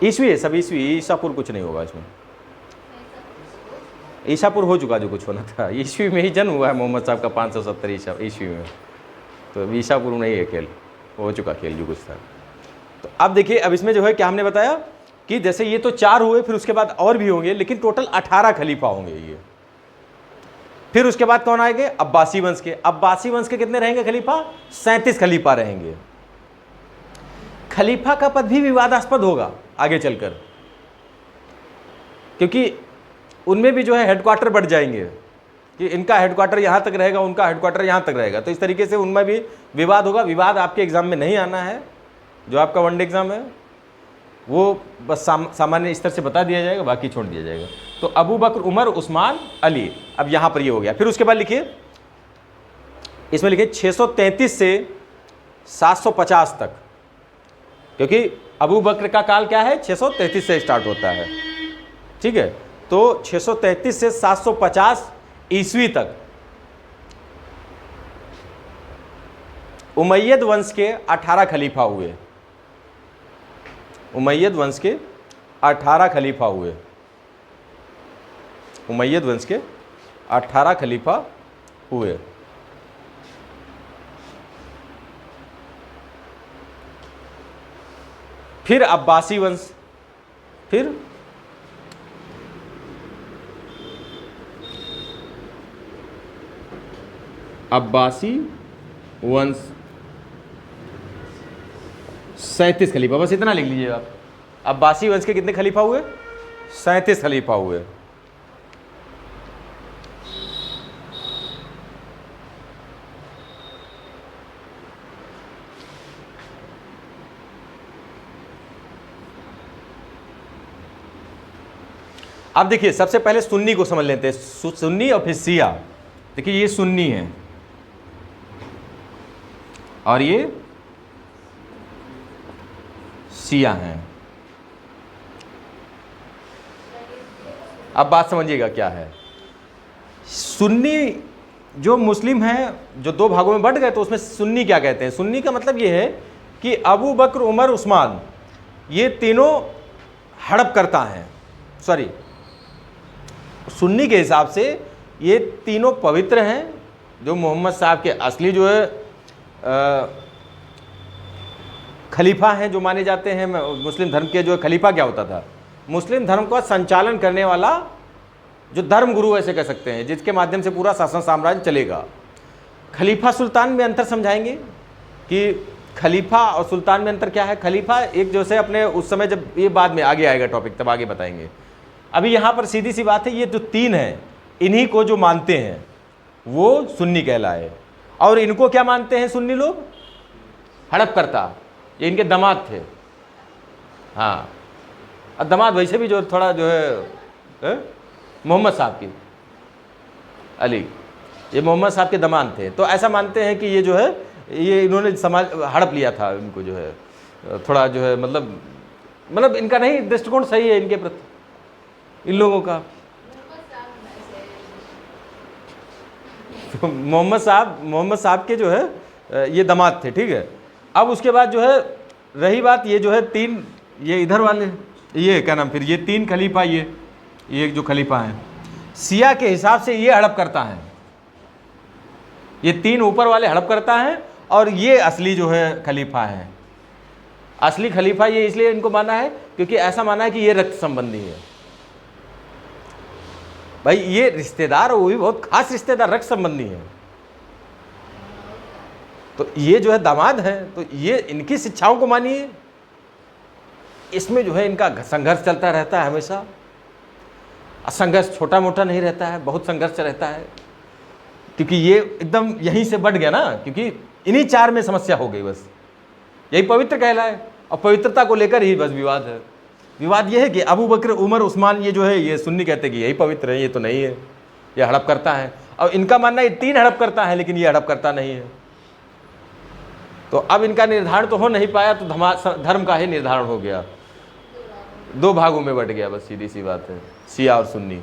ईसवी है सब, ईसवी, ईसापुर कुछ नहीं होगा इसमें। ईसापुर हो चुका जो कुछ होना था, ईसवी में ही जन्म हुआ है मोहम्मद साहब का 570 ईसवी में। तो ईसापुर नहीं है खेल, हो चुका खेल जो कुछ था। तो अब देखिए, अब इसमें जो है क्या हमने बताया कि जैसे ये तो 4 हुए, फिर उसके बाद और भी होंगे, लेकिन टोटल 18 खलीफा होंगे ये। फिर उसके बाद कौन आएंगे? अब्बासी वंश के। अब्बासी वंश के कितने रहेंगे खलीफा? 37 खलीफा रहेंगे। खलीफा का पद भी विवादास्पद होगा आगे चलकर, क्योंकि उनमें भी जो है हेडक्वार्टर बढ़ जाएंगे कि इनका हेडक्वार्टर यहाँ तक रहेगा, उनका हेडक्वार्टर यहाँ तक रहेगा। तो इस तरीके से उनमें भी विवाद होगा। विवाद आपके एग्जाम में नहीं आना है, जो आपका वनडे एग्जाम है वो बस सामान्य स्तर से बता दिया जाएगा, बाकी छोड़ दिया जाएगा। तो अबू बकर, उमर, उस्मान, अली। अब यहाँ पर ये हो गया। फिर उसके बाद लिखिए, इसमें लिखिए 633 से 750 तक, क्योंकि अबू बकर का काल क्या है? 633 से स्टार्ट होता है। ठीक है, तो 633 से 750 ईस्वी तक उमैयद वंश के 18 खलीफा हुए। उमैयद वंश के 18 खलीफा हुए। उमैयद वंश के 18 खलीफा हुए। फिर अब्बासी वंश, फिर अब्बासी वंश 37 खलीफा, बस इतना लिख लीजिए आप। अब्बासी वंश के कितने खलीफा हुए? 37 खलीफा हुए। अब देखिए सबसे पहले सुन्नी को समझ लेते हैं, सुन्नी और फिर शिया। देखिए ये सुन्नी है और ये शिया हैं। अब बात समझिएगा क्या है। सुन्नी जो मुस्लिम हैं, जो दो भागों में बंट गए, तो उसमें सुन्नी क्या कहते हैं? सुन्नी का मतलब ये है कि अबू बकर, उमर, उस्मान ये तीनों हड़प करता हैं। सॉरी, सुन्नी के हिसाब से ये तीनों पवित्र हैं, जो मोहम्मद साहब के असली जो है खलीफा हैं, जो माने जाते हैं। मुस्लिम धर्म के जो खलीफा क्या होता था? मुस्लिम धर्म का संचालन करने वाला जो धर्म गुरु ऐसे कह सकते हैं, जिसके माध्यम से पूरा शासन साम्राज्य चलेगा। खलीफा सुल्तान में अंतर समझाएंगे कि खलीफा और सुल्तान में अंतर क्या है। खलीफा एक जैसे अपने उस समय, जब ये बाद में आगे आएगा टॉपिक तब आगे बताएंगे। अभी यहाँ पर सीधी सी बात है, ये जो तीन हैं इन्हीं को जो मानते हैं वो सुन्नी कहलाए। और इनको क्या मानते हैं सुन्नी लोग? हड़प करता। ये इनके दामाद थे। हाँ, अब दामाद वैसे भी जो थोड़ा जो है मोहम्मद साहब की, अली, ये मोहम्मद साहब के दामाद थे। तो ऐसा मानते हैं कि ये जो है ये इन्होंने समाज हड़प लिया था, इनको जो है थोड़ा जो है मतलब इनका नहीं दृष्टिकोण सही है इनके प्रति, इन लोगों का। मोहम्मद साहब के जो है ये दामाद थे, ठीक है। अब उसके बाद जो है रही बात, ये जो है तीन, ये इधर वाले, ये क्या नाम, फिर ये तीन खलीफा, ये जो खलीफा हैं शिया के हिसाब से ये हड़प करता है। ये तीन ऊपर वाले हड़प करता है और ये असली जो है खलीफा है। असली खलीफा ये इसलिए इनको माना है क्योंकि ऐसा माना है कि ये रक्त संबंधी है। भाई ये रिश्तेदार, वो भी बहुत खास रिश्तेदार, रक्त संबंधी है। तो ये जो है दामाद है, तो ये इनकी शिक्षाओं को मानिए। इसमें जो है इनका संघर्ष चलता रहता है हमेशा। संघर्ष छोटा मोटा नहीं रहता है, बहुत संघर्ष रहता है, क्योंकि ये एकदम यहीं से बढ़ गया ना, क्योंकि इन्हीं चार में समस्या हो गई। बस यही पवित्र कहलाए, और पवित्रता को लेकर ही बस विवाद है। विवाद ये है कि अबू बकर, उमर, उस्मान ये जो है ये सुन्नी कहते हैं कि यही पवित्र है, ये तो नहीं है, ये हड़प करता है। और इनका मानना है ये तीन हड़प करता है, लेकिन ये हड़प करता नहीं है। तो अब इनका निर्धारण तो हो नहीं पाया, तो धर्म का ही निर्धारण हो गया, दो भागों में बट गया। बस सीधी सी बात है, शिया और सुन्नी।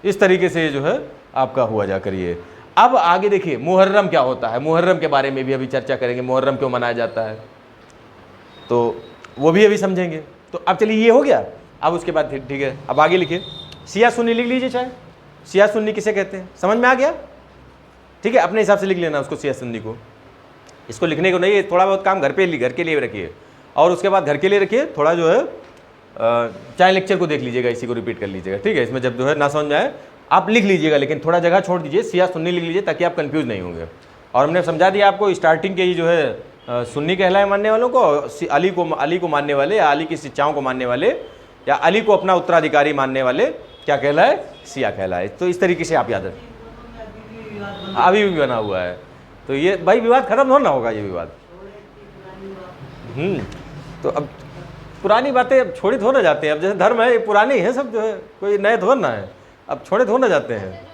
इस तरीके से जो है आपका हुआ जा करिए। अब आगे देखिए मुहर्रम क्या होता है। मुहर्रम के बारे में भी अभी चर्चा करेंगे, मुहर्रम क्यों मनाया जाता है, तो वो भी अभी समझेंगे। तो अब चलिए ये हो गया। अब उसके बाद ठीक है, अब आगे लिखिए शिया सुन्नी लिख लीजिए। चाहे शिया सुन्नी किसे कहते हैं समझ में आ गया? ठीक है, अपने हिसाब से लिख लेना उसको, शिया सुन्नी को। इसको लिखने को नहीं है, थोड़ा बहुत काम घर के लिए रखिए, और उसके बाद घर के लिए रखिए। थोड़ा जो है चाहे लेक्चर को देख लीजिएगा, इसी को रिपीट कर लीजिएगा, ठीक है। इसमें जब जो है ना समझ में आए आप लिख लीजिएगा, लेकिन थोड़ा जगह छोड़ दीजिए, शिया सुन्नी लिख लीजिए ताकि आप कंफ्यूज नहीं होंगे। और हमने समझा दिया आपको स्टार्टिंग के ही जो है सुन्नी कहलाए मानने वालों को, अली को मानने वाले, या अली की शिक्षाओं को मानने वाले, या अली को अपना उत्तराधिकारी मानने वाले क्या कहलाए? शिया कहलाए। तो इस तरीके से आप याद रखें। अभी भी बना हुआ है, तो ये भाई विवाद खत्म हो ना होगा, ये विवाद। तो अब पुरानी बातें अब छोड़ी थोड़ा जाते हैं। अब जैसे धर्म है ये पुरानी है सब, जो है कोई नए थोड़ा ना है, अब छोड़े थोड़ा ना जाते हैं।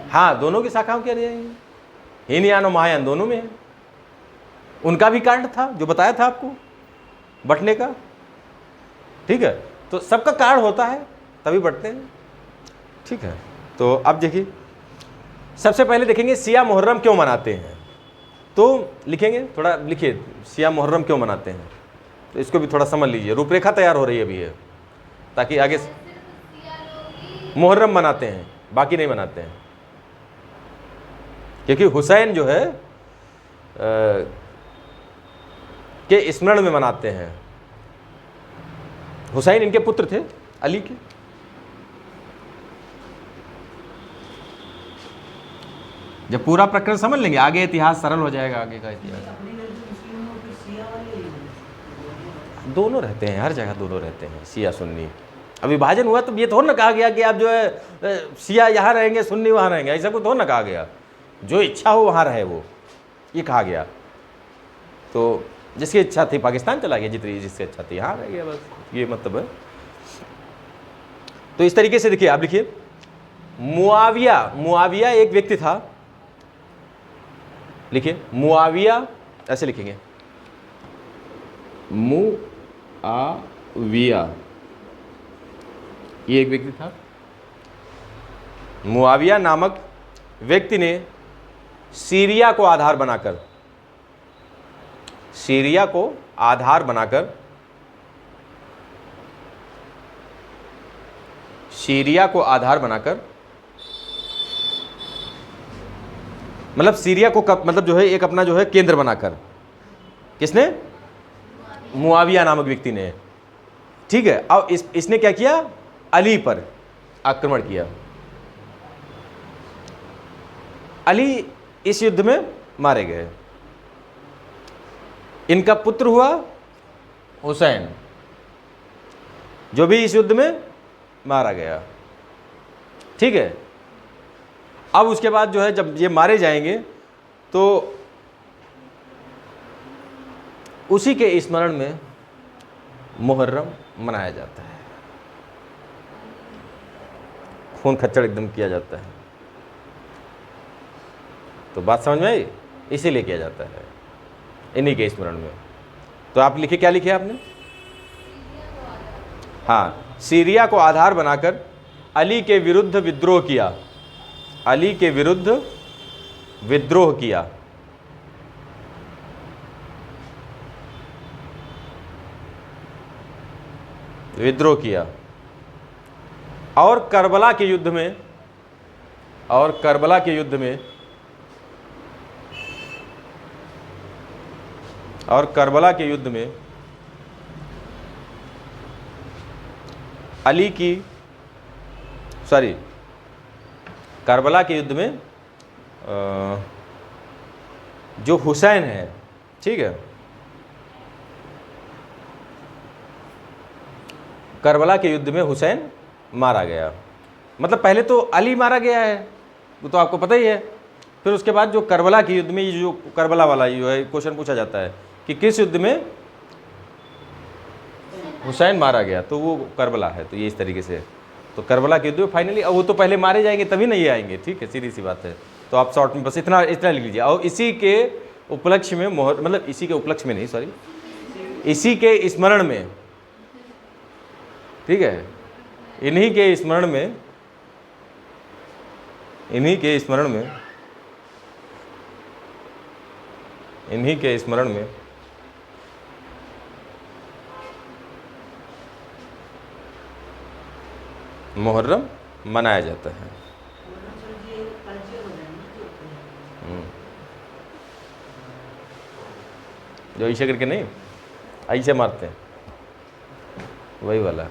हाँ, दोनों की शाखाओं के अनुयायी, हीनयान और महायान दोनों में है। उनका भी कारण था जो बताया था आपको बंटने का, ठीक है। तो सबका कारण होता है तभी बंटते हैं, ठीक है। तो अब देखिए सबसे पहले देखेंगे शिया मुहर्रम क्यों मनाते हैं। तो लिखेंगे, थोड़ा लिखिए शिया मुहर्रम क्यों मनाते हैं, तो इसको भी थोड़ा समझ लीजिए, रूपरेखा तैयार हो रही है अभी है, ताकि आगे मुहर्रम मनाते हैं, बाकी नहीं मनाते हैं, क्योंकि हुसैन जो है के स्मरण में मनाते हैं। हुसैन इनके पुत्र थे, अली के। जब पूरा प्रकरण समझ लेंगे आगे इतिहास सरल हो जाएगा, आगे का इतिहास। दोनों रहते हैं, हर जगह दोनों रहते हैं, शिया सुन्नी। अब विभाजन हुआ तो ये थोड़ा ना कहा गया कि आप जो है शिया यहाँ रहेंगे सुन्नी वहाँ रहेंगे, ऐसा कुछ थोड़ा ना कहा गया। जो इच्छा हो वहाँ रहे, वो ये कहा गया। तो जिसकी इच्छा थी पाकिस्तान चला गया, जितनी जिसकी इच्छा थी यहाँ रह गया, बस ये मतलब है। तो इस तरीके से देखिए, आप लिखिए मुआविया एक व्यक्ति था, लिखिए मुआविया, ऐसे लिखेंगे मुआविया, ये एक व्यक्ति था। मुआविया नामक व्यक्ति ने सीरिया को आधार बनाकर, सीरिया को आधार बनाकर, सीरिया को आधार बनाकर, मतलब सीरिया को मतलब जो है एक अपना जो है केंद्र बनाकर, किसने? मुआविया नामक व्यक्ति ने, ठीक है। अब इसने क्या किया? अली पर आक्रमण किया। अली इस युद्ध में मारे गए। इनका पुत्र हुआ हुसैन, जो भी इस युद्ध में मारा गया, ठीक है। अब उसके बाद जो है जब ये मारे जाएंगे तो उसी के स्मरण में मुहर्रम मनाया जाता है, खून खच्चड़ एकदम किया जाता है। तो बात समझ में आई? इसीलिए किया जाता है, इन्हीं के स्मरण में। तो आप लिखे, क्या लिखे आपने? हाँ, सीरिया को आधार बनाकर अली के विरुद्ध विद्रोह किया, अली के विरुद्ध विद्रोह किया। विद्रोह किया और करबला के युद्ध में, और करबला के युद्ध में, और करबला के युद्ध में अली की, सॉरी, करबला के युद्ध में जो हुसैन है, ठीक है, करबला के युद्ध में हुसैन मारा गया। मतलब पहले तो अली मारा गया है, वो तो आपको पता ही है। फिर उसके बाद जो करबला के युद्ध में, ये जो करबला वाला जो है क्वेश्चन पूछा जाता है कि किस युद्ध में हुसैन मारा गया, तो वो करबला है। तो ये इस तरीके से, तो करबला के युद्ध में फाइनली, अब वो तो पहले मारे जाएंगे तभी नहीं आएंगे, ठीक है, सीधी सी बात है। तो आप शॉर्ट में बस इतना लिख लीजिए। और इसी के उपलक्ष्य में मतलब इसी के उपलक्ष्य में नहीं, सॉरी, इसी के स्मरण में, ठीक है, इन्हीं के स्मरण में, इन्हीं के स्मरण में, इन्हीं के स्मरण में मुहर्रम मनाया जाता है। जो ऐसे करके नहीं, ऐसे मारते हैं, वही वाला।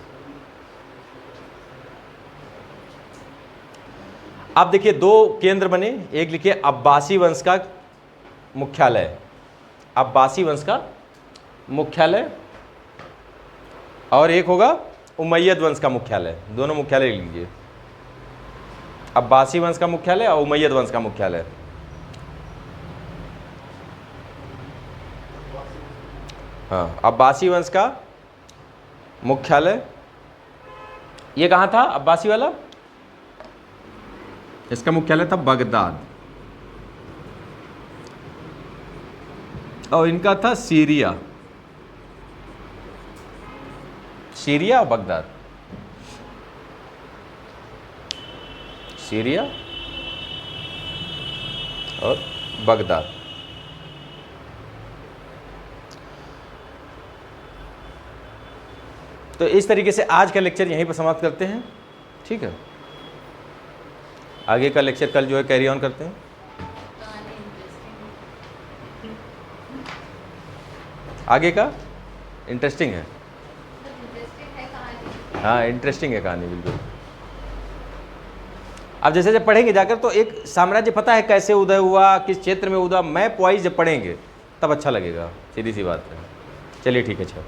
आप देखिए दो केंद्र बने, एक लिखिए अब्बासी वंश का मुख्यालय, अब्बासी वंश का मुख्यालय, और एक होगा उमैयद वंश का मुख्यालय। दोनों मुख्यालय लिख लीजिए, अब्बासी वंश का मुख्यालय और उमैयद वंश का मुख्यालय। हाँ, अब्बासी वंश का मुख्यालय ये कहाँ था? अब्बासी वाला, इसका मुख्यालय था बगदाद, और इनका था सीरिया, सीरिया और बगदाद, सीरिया और बगदाद। तो इस तरीके से आज का लेक्चर यहीं पर समाप्त करते हैं, ठीक है। आगे का लेक्चर कल जो है कैरी ऑन करते हैं। आगे का इंटरेस्टिंग है, हाँ इंटरेस्टिंग है कहानी बिल्कुल। अब जैसे जब पढ़ेंगे जाकर तो एक साम्राज्य पता है कैसे उदय हुआ, किस क्षेत्र में उदय, मैप वाइज जब पढ़ेंगे तब अच्छा लगेगा, सीधी सी बात है। चलिए ठीक है, अच्छा।